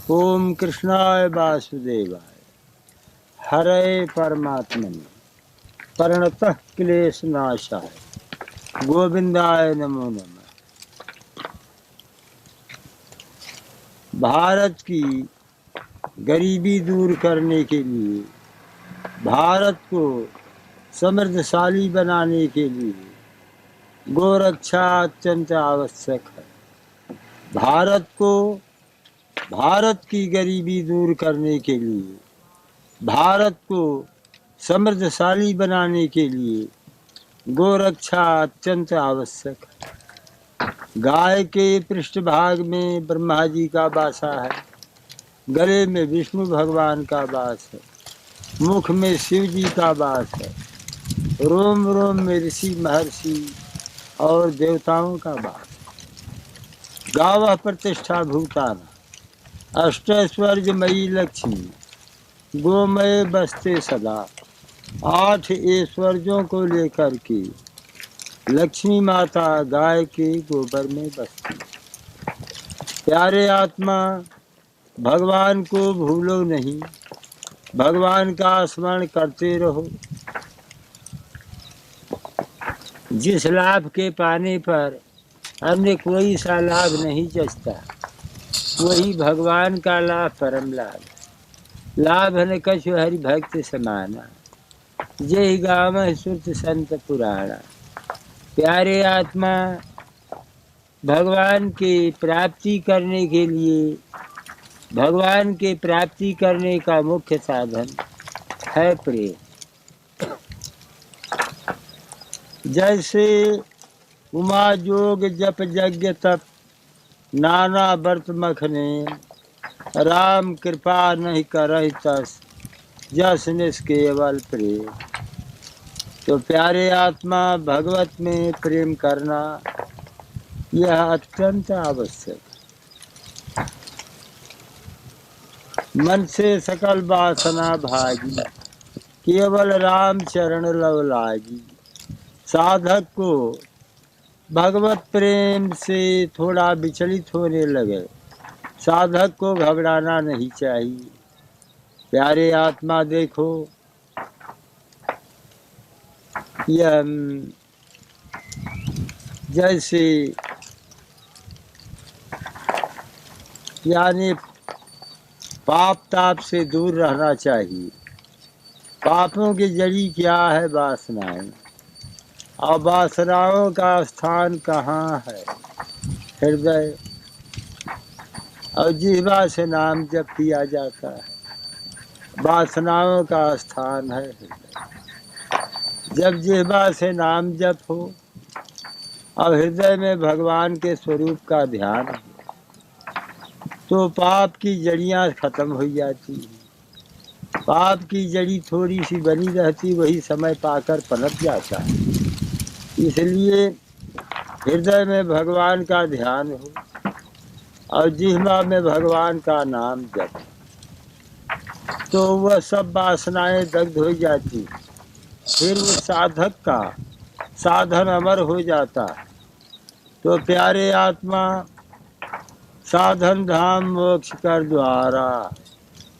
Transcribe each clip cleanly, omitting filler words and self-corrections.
ओम कृष्णाय वासुदेवाय हरे परमात्मने प्रणतः क्लेशनाशाय गोविंदाय नमो नमः। भारत की गरीबी दूर करने के लिए, भारत को समृद्धशाली बनाने के लिए गोरक्षा अत्यंत आवश्यक है। भारत की गरीबी दूर करने के लिए, भारत को समृद्धशाली बनाने के लिए गोरक्षा अत्यंत आवश्यक है। गाय के पृष्ठभाग में ब्रह्मा जी का वासा है, गले में विष्णु भगवान का वास है, मुख में शिव जी का वास है, रोम रोम में ऋषि महर्षि और देवताओं का वास है। गावः प्रतिष्ठा भूताना अष्टैश्वर्यमयी लक्ष्मी गोमय बसते सदा। 8 ऐश्वर्यों को लेकर के लक्ष्मी माता गाय के गोबर में बसती। प्यारे आत्मा, भगवान को भूलो नहीं, भगवान का स्मरण करते रहो। जिस लाभ के पाने पर अन्य कोई सा लाभ नहीं जचता, वही भगवान का लाभ परम लाभ। लाभ न कछु हरि भक्त समाना, जय गावः श्रुत संत पुराणा। प्यारे आत्मा, भगवान के प्राप्ति करने के लिए, भगवान के प्राप्ति करने का मुख्य साधन है प्रेम। जैसे उमा जोग जप यज्ञ तप नाना व्रत मखने, राम कृपा नहीं करहि तस जस निष्केवल प्रेम। तो प्यारे आत्मा, भगवत में प्रेम करना यह अत्यंत आवश्यक। मन से सकल वासना भागी, केवल राम चरण लव लागी। साधक को भगवत प्रेम से थोड़ा विचलित होने लगे, साधक को घबराना नहीं चाहिए। प्यारे आत्मा, देखो, यह जैसे यानी पाप ताप से दूर रहना चाहिए। पापों की जड़ी क्या है? वासनाएं। और वासनाओं का स्थान कहाँ है? हृदय। और जिह्वा से नाम जप किया जाता है, वासनाओं का स्थान है हृदय। जब जिह्वा से नाम जप हो और हृदय में भगवान के स्वरूप का ध्यान हो, तो पाप की जड़ियाँ खत्म हो जाती हैं। पाप की जड़ी थोड़ी सी बनी रहती, वही समय पाकर पनप जाता है। इसलिए हृदय में भगवान का ध्यान हो और जिह्वा में भगवान का नाम जप, तो वह सब वासनाएं दग्ध हो जाती। फिर उस साधक का साधन अमर हो जाता है। तो प्यारे आत्मा, साधन धाम मोक्ष कर द्वारा,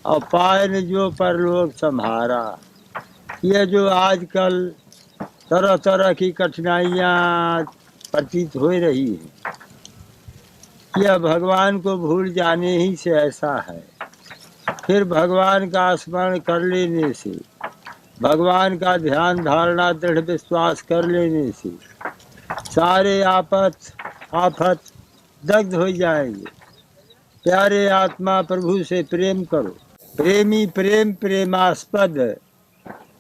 और पाए न जो परलोक सम्हारा। ये जो आजकल तरह तरह की कठिनाइयाँ प्रतीत हो रही है, यह भगवान को भूल जाने ही से ऐसा है। फिर भगवान का स्मरण कर लेने से, भगवान का ध्यान धारणा दृढ़ विश्वास कर लेने से सारे आफत दग्ध हो जाएंगे। प्यारे आत्मा, प्रभु से प्रेम करो। प्रेमी प्रेम प्रेमास्पद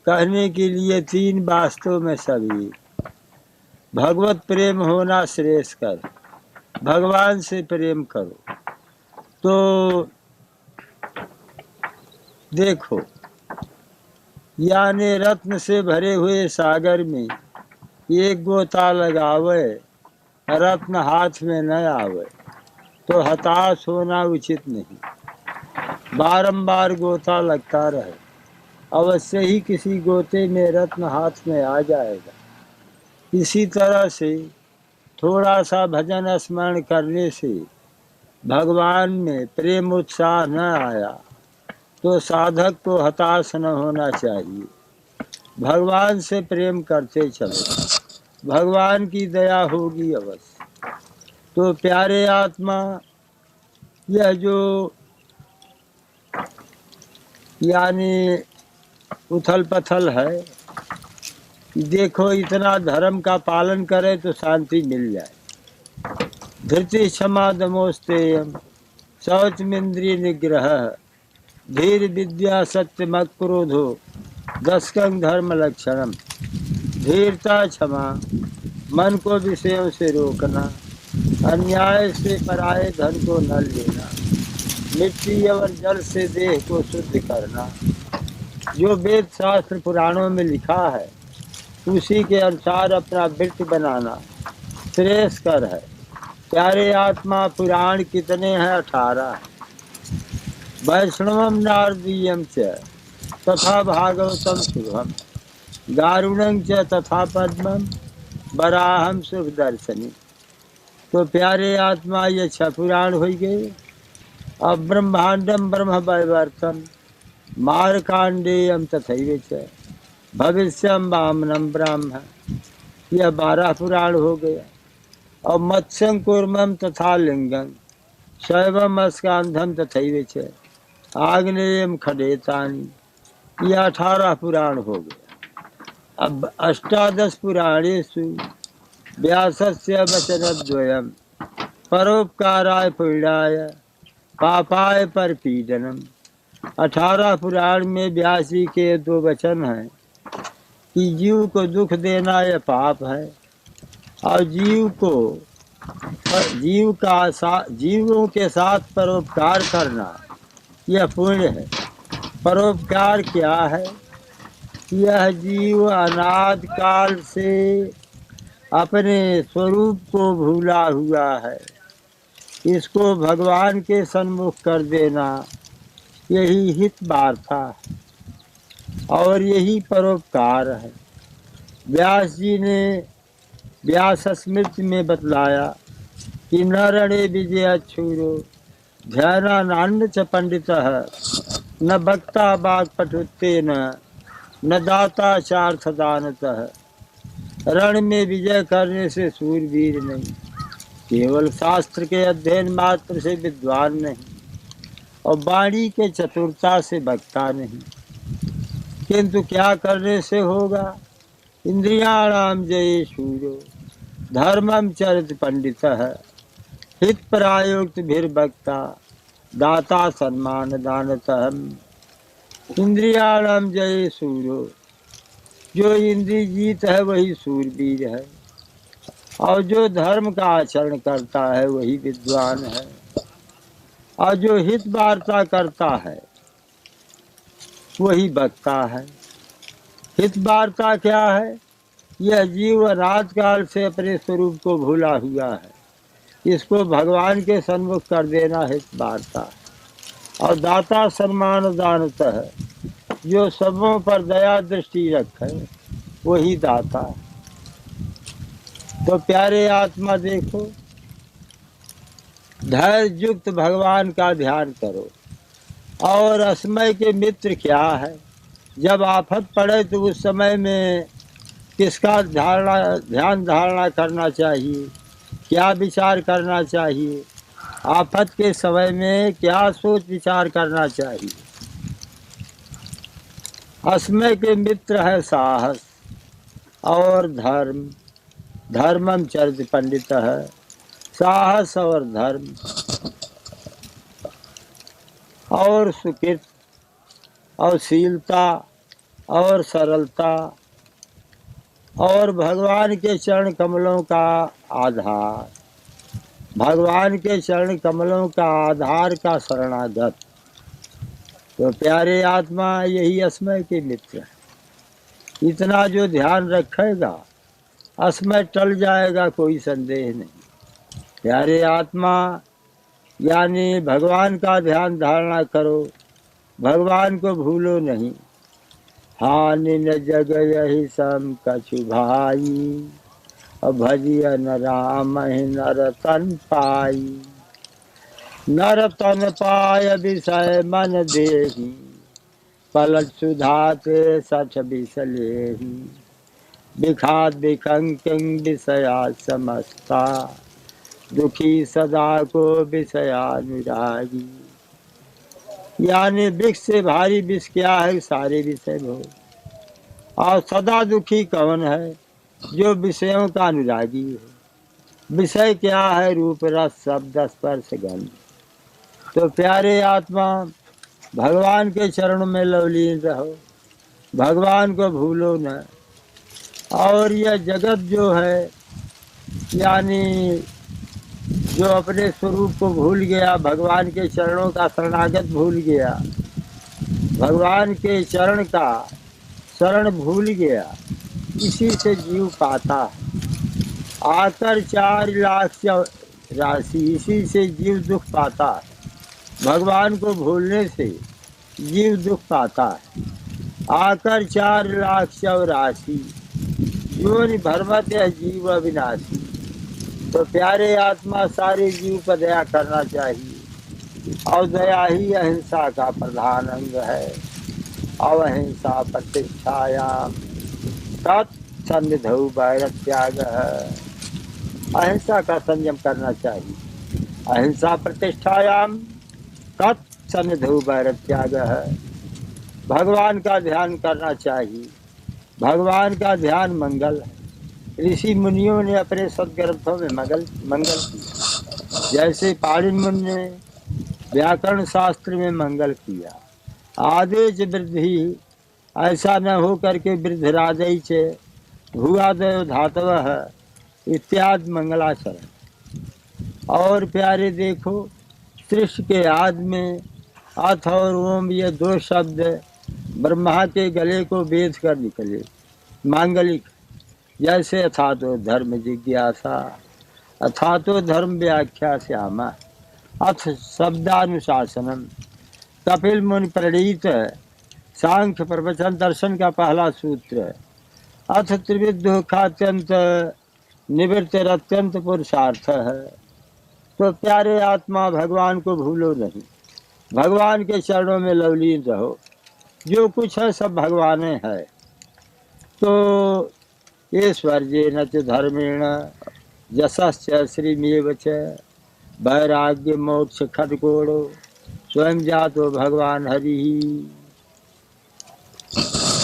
कहने के लिए 3 वास्तव में सभी। भगवत प्रेम होना श्रेष्ठ कर, भगवान से प्रेम करो। तो देखो, यानी रत्न से भरे हुए सागर में एक गोता लगावे, रत्न हाथ में न आवे, तो हताश होना उचित नहीं। बारंबार गोता लगता रहे, अवश्य ही किसी गोते में रत्न हाथ में आ जाएगा। इसी तरह से थोड़ा सा भजन स्मरण करने से भगवान में प्रेम उत्साह न आया तो साधक को हताश न होना चाहिए। भगवान से प्रेम करते चलो, भगवान की दया होगी अवश्य। तो प्यारे आत्मा, यह जो यानी उथल पथल है, देखो इतना धर्म का पालन करे तो शांति मिल जाए। धृति क्षमा दमोस्तेयम शौचमिंद्रिय निग्रह धीर विद्या सत्यम क्रोधो दशकं धर्म लक्षणम। धीरता क्षमा, मन को विषयों से रोकना, अन्याय से पराये धन को न लेना, मिट्टी और जल से देह को शुद्ध करना। जो वेद शास्त्र पुराणों में लिखा है उसी के अनुसार अपना वृत्ति बनाना श्रेयस्कर है। प्यारे आत्मा, पुराण कितने हैं? 18। वैष्णवम नारदीयम च तथा भागवतम शुभम गारुणं च तथा पद्मम वराहम शुभ दर्शनी। तो प्यारे आत्मा, ये 6 पुराण हो गए। अब ब्रह्मांडम ब्रह्म वैवर्तम मारकांडेयम तथैव च भविष्यम वामनम ब्रह्म, यह 12 पुराण हो गया। और मत्स्यं कूर्मम तथा लिंगम शैवम स्कंधम तथैव च आग्नेयम खडेतानि, यह 18 पुराण हो गया। अब 18 पुराणेषु व्यासस्य वचनद्वयम् परोपकाराय पुण्याय पापाय परपीडनम। 18 पुराण में व्यास जी के 2 वचन हैं कि जीव को दुख देना यह पाप है और जीवों के साथ परोपकार करना यह पुण्य है। परोपकार क्या है? यह जीव अनादि काल से अपने स्वरूप को भूला हुआ है, इसको भगवान के सन्मुख कर देना, यही हित वार्ता और यही परोपकार है। व्यास जी ने व्यास स्मृति में बतलाया कि न रणे विजय छूरो ध्यानानंद च पंडितः न वक्ता वाक्पटुत्तेन न दाता चार्थदानतः। रण में विजय करने से सूरवीर नहीं, केवल शास्त्र के अध्ययन मात्र से विद्वान नहीं, और वाणी के चतुरता से वक्ता नहीं, किंतु क्या करने से होगा? इंद्रियाणाम जये शूरो धर्मम चरित पंडितः हित परायोक्त भीर्भक्ता दाता सम्मान दानतः। इंद्रियाणाम जये शूरो, जो इंद्रिय जीत है वही सूरवीर है, और जो धर्म का आचरण करता है वही विद्वान है, और जो हित वार्ता करता है वही वक्ता है। हित वार्ता क्या है? यह जीव अनादि काल से अपने स्वरूप को भूला हुआ है, इसको भगवान के सन्मुख कर देना हित वार्ता है। और दाता सम्मान दानता है, जो सबों पर दया दृष्टि रखे वही दाता है। तो प्यारे आत्मा, देखो धैर्य युक्त भगवान का ध्यान करो। और असमय के मित्र क्या है? जब आफत पड़े तो उस समय में किसका ध्यान धारणा करना चाहिए, क्या विचार करना चाहिए? आफत के समय में क्या सोच विचार करना चाहिए? असमय के मित्र है साहस और धर्म। धर्मम चरित पंडित है, साहस और धर्म और सुकृत और शीलता और सरलता और भगवान के चरण कमलों का आधार, भगवान के चरण कमलों का आधार का शरणागत। तो प्यारे आत्मा, यही असमय के मित्र है। इतना जो ध्यान रखेगा असमय टल जाएगा, कोई संदेह नहीं। प्यारे आत्मा, यानी भगवान का ध्यान धारणा करो, भगवान को भूलो नहीं। हानि न जग यही सम कछु भाई, भजिय न राम नर तन पाई। नर तन पाय विषय मन देहि, पलट सुधाते सठ बिसलेहि, विखात विखंकिं विषया समस्ता, दुखी सदा को विषयानुरागी। यानी विष से भारी विष क्या है, सारे विषय भोग। और सदा दुखी कौन है, जो विषयों का अनुरागी है। विषय क्या है, रूप रस शब्द स्पर्श गंध। तो प्यारे आत्मा, भगवान के चरणों में लवलीन रहो, भगवान को भूलो न। और यह जगत जो है, यानी जो अपने स्वरूप को भूल गया, भगवान के चरणों का शरणागत भूल गया, भगवान के चरण का शरण भूल गया, इसी से जीव पाता है। आकर 4 लाख राशि, इसी से जीव दुख पाता है। भगवान को भूलने से जीव दुख पाता है। आकर 4 लाख 84, योनि भरमत है जीव अविनाशी। तो प्यारे आत्मा, सारे जीव पर दया करना चाहिए, और दया ही अहिंसा का प्रधान अंग है। अहिंसा प्रतिष्ठायाम तत्सन्निधौ वैरत्याग। अहिंसा का संयम करना चाहिए। अहिंसा प्रतिष्ठायाम तत्सन्निधौ वैरत्याग। भगवान का ध्यान करना चाहिए। भगवान का ध्यान मंगल है। ऋषि मुनियों ने अपने सदग्रंथों में मंगल किया। जैसे पाणिनि मुनि ने व्याकरण शास्त्र में मंगल किया। आदेश वृद्धि, ऐसा न हो करके वृद्धराजय से भूआदय धातव इत्यादि मंगलाचरण। और प्यारे देखो, सृष्टि के आदि में अथ और ओम, ये 2 शब्द ब्रह्मा के गले को बेच कर निकले, मांगलिक। जैसे अथातो धर्म जिज्ञासा, अथातो धर्म व्याख्या श्यामा, अथ शब्दानुशासनम। कपिल मुनि प्रणीत सांख्य प्रवचन दर्शन का पहला सूत्र है। अथ त्रिविध दुखात्यंत निवृत्त अत्यंत पुरुषार्थ है। तो प्यारे आत्मा, भगवान को भूलो नहीं, भगवान के चरणों में लवलीन रहो। जो कुछ है सब भगवान है। तो ऐश्वर्येण च धर्मेण यशश्च श्रीमेव च, वैराग्य मोक्ष खड्गोड़ो स्वयं जातो भगवान हरि।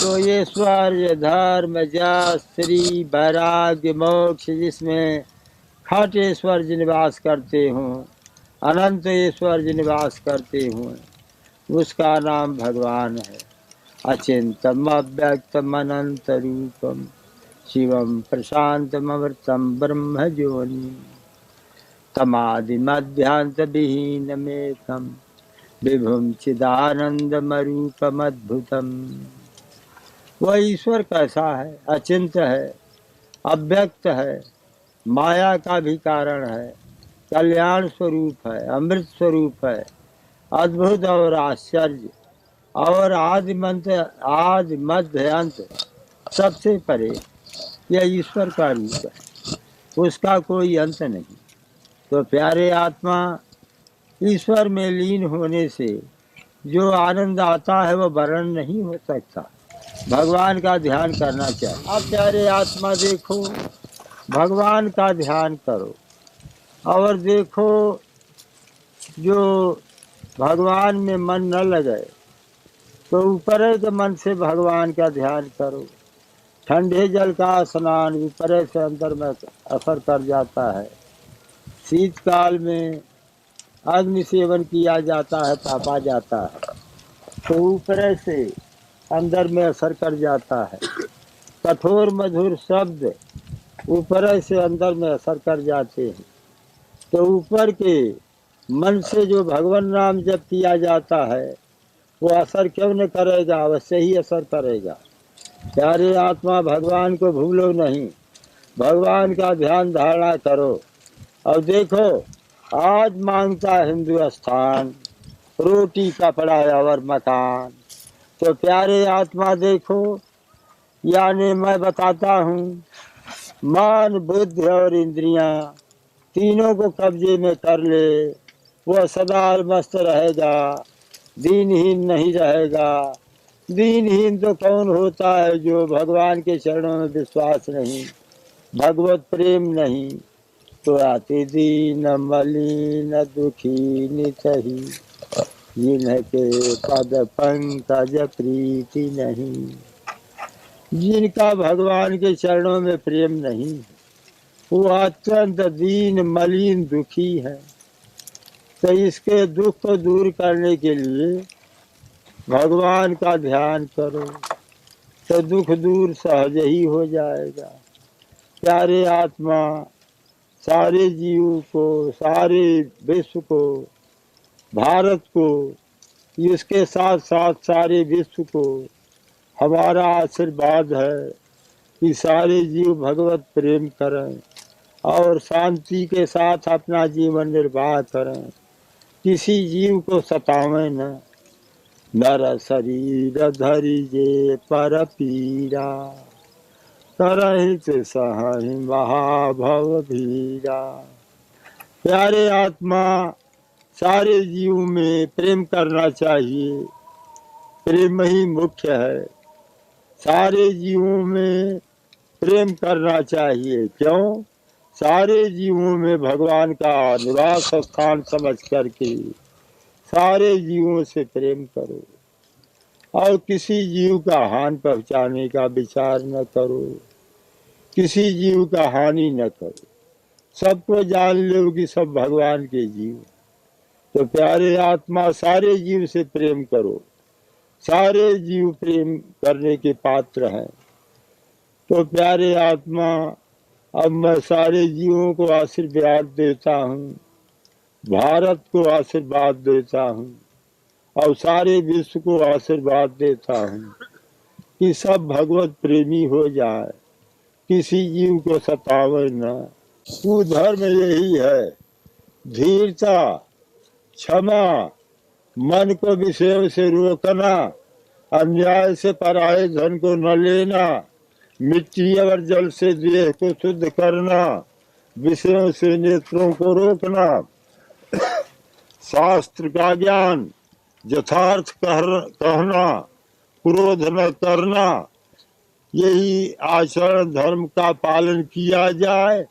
तो ऐश्वर्य धर्म यश श्री वैराग्य मोक्ष, जिसमें खट ऐश्वर्य निवास करते हों, अनंत ऐश्वर्य निवास करते हों, उसका नाम भगवान है। अचिंतम अव्यक्तम अनंत रूपम शिवम प्रशांतम अमृतम ब्रह्म ज्योनि, तमादि मध्यांत विहीनमेकम विभुम चिदानंदमरूपम अद्भुतम। वह ईश्वर कैसा है? अचिंत है, अव्यक्त है, माया का भी कारण है, कल्याण स्वरूप है, अमृत स्वरूप है, अद्भुत और आश्चर्य, और आदि मध्य अंत सबसे परे। यह ईश्वर का रूप है, उसका कोई अंत नहीं। तो प्यारे आत्मा, ईश्वर में लीन होने से जो आनंद आता है वह वर्णन नहीं हो सकता। भगवान का ध्यान करना चाहिए। अब प्यारे आत्मा देखो, भगवान का ध्यान करो, और देखो जो भगवान में मन न लगे तो ऊपर के मन से भगवान का ध्यान करो। ठंडे जल का स्नान ऊपर से अंदर में असर कर जाता है। शीतकाल में अग्नि सेवन किया जाता है, तापा जाता है, तो ऊपर से अंदर में असर कर जाता है। कठोर मधुर शब्द ऊपर से अंदर में असर कर जाते हैं। तो ऊपर के मन से जो भगवान नाम जप किया जाता है वो असर क्यों न करेगा, अवश्य ही असर करेगा। प्यारे आत्मा, भगवान को भूलो नहीं, भगवान का ध्यान धारणा करो। और देखो, आज मांगता हिंदुस्तान रोटी कपड़ा और मकान। तो प्यारे आत्मा देखो, यानी मैं बताता हूँ, मन बुद्धि और इंद्रियां तीनों को कब्जे में कर ले वह सदा मस्त रहेगा, दीनहीन नहीं रहेगा। दीनहीन तो कौन होता है जो भगवान के चरणों में विश्वास नहीं, भगवत प्रेम नहीं। तो आते दीन मलिन दुखी नितहि, जिनके पद पंकज प्रीति नहीं। जिनका भगवान के चरणों में प्रेम नहीं, वो अत्यंत दीन मलिन दुखी है। तो इसके दुख को दूर करने के लिए भगवान का ध्यान करो, तो दुख दूर सहज ही हो जाएगा। प्यारे आत्मा, सारे जीव को, सारे विश्व को, भारत को, इसके साथ साथ सारे विश्व को हमारा आशीर्वाद है कि सारे जीव भगवत प्रेम करें और शांति के साथ अपना जीवन निर्वाह करें। किसी जीव को सतावें न। नर शरीर धरि जे पर पीरा, करहित सहहि महाभव भीरा। प्यारे आत्मा, सारे जीव में प्रेम करना चाहिए। प्रेम ही मुख्य है। सारे जीवों में प्रेम करना चाहिए। क्यों? सारे जीवों में भगवान का निवास स्थान समझ करके सारे जीवों से प्रेम करो और किसी जीव का हानि पहुंचाने का विचार न करो, किसी जीव का हानि न करो। सबको जान लो कि सब भगवान के जीव। तो प्यारे आत्मा, सारे जीव से प्रेम करो। सारे जीव प्रेम करने के पात्र हैं। तो प्यारे आत्मा, अब मैं सारे जीवों को आशीर्वाद देता हूँ, भारत को आशीर्वाद देता हूँ और सारे विश्व को आशीर्वाद देता हूँ कि सब भगवत प्रेमी हो जाए, किसी जीव को सतावे न। धर्म यही है, धीरता, क्षमा, मन को विषयों से रोकना, अन्याय से पराये धन को न लेना, मिट्टी और जल से देह को शुद्ध करना, विषयों से नेत्रों को रोकना, शास्त्र का ज्ञान, यथार्थ कहना, क्रोध न करना। यही आचरण धर्म का पालन किया जाए,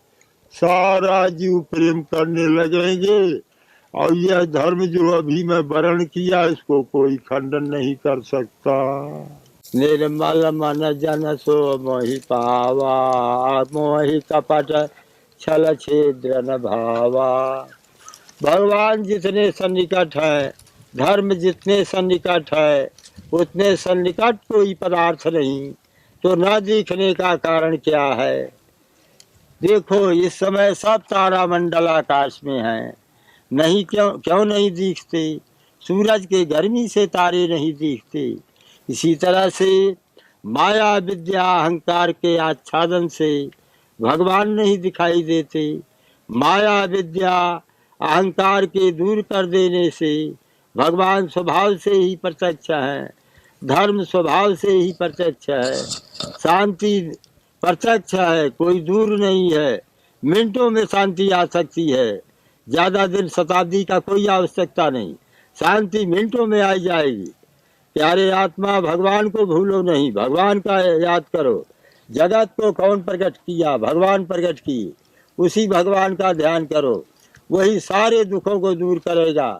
सारा जीव प्रेम करने लगेंगे और यह धर्म जो अभी मैं वर्ण किया, इसको कोई खंडन नहीं कर सकता। निर्मल मन जन सो मोहि पावा, मोहि कपट छल छिद्र न भावा। भगवान जितने सन्निकट है, धर्म जितने सन्निकट है, उतने सन्निकट कोई पदार्थ नहीं। तो न दिखने का कारण क्या है? देखो, इस समय सब तारा मंडल आकाश में हैं। नहीं क्यों नहीं दिखते? सूरज के गर्मी से तारे नहीं दिखते। इसी तरह से माया विद्या अहंकार के आच्छादन से भगवान नहीं दिखाई देते। माया विद्या अहंकार के दूर कर देने से भगवान स्वभाव से ही प्रत्यक्ष है, धर्म स्वभाव से ही प्रत्यक्ष है, शांति प्रत्यक्ष है, कोई दूर नहीं है। मिनटों में शांति आ सकती है, ज़्यादा दिन शताब्दी का कोई आवश्यकता नहीं, शांति मिनटों में आ जाएगी। प्यारे आत्मा, भगवान को भूलो नहीं, भगवान का याद करो। जगत को कौन प्रकट किया? भगवान प्रकट किए। उसी भगवान का ध्यान करो, वही सारे दुखों को दूर करेगा।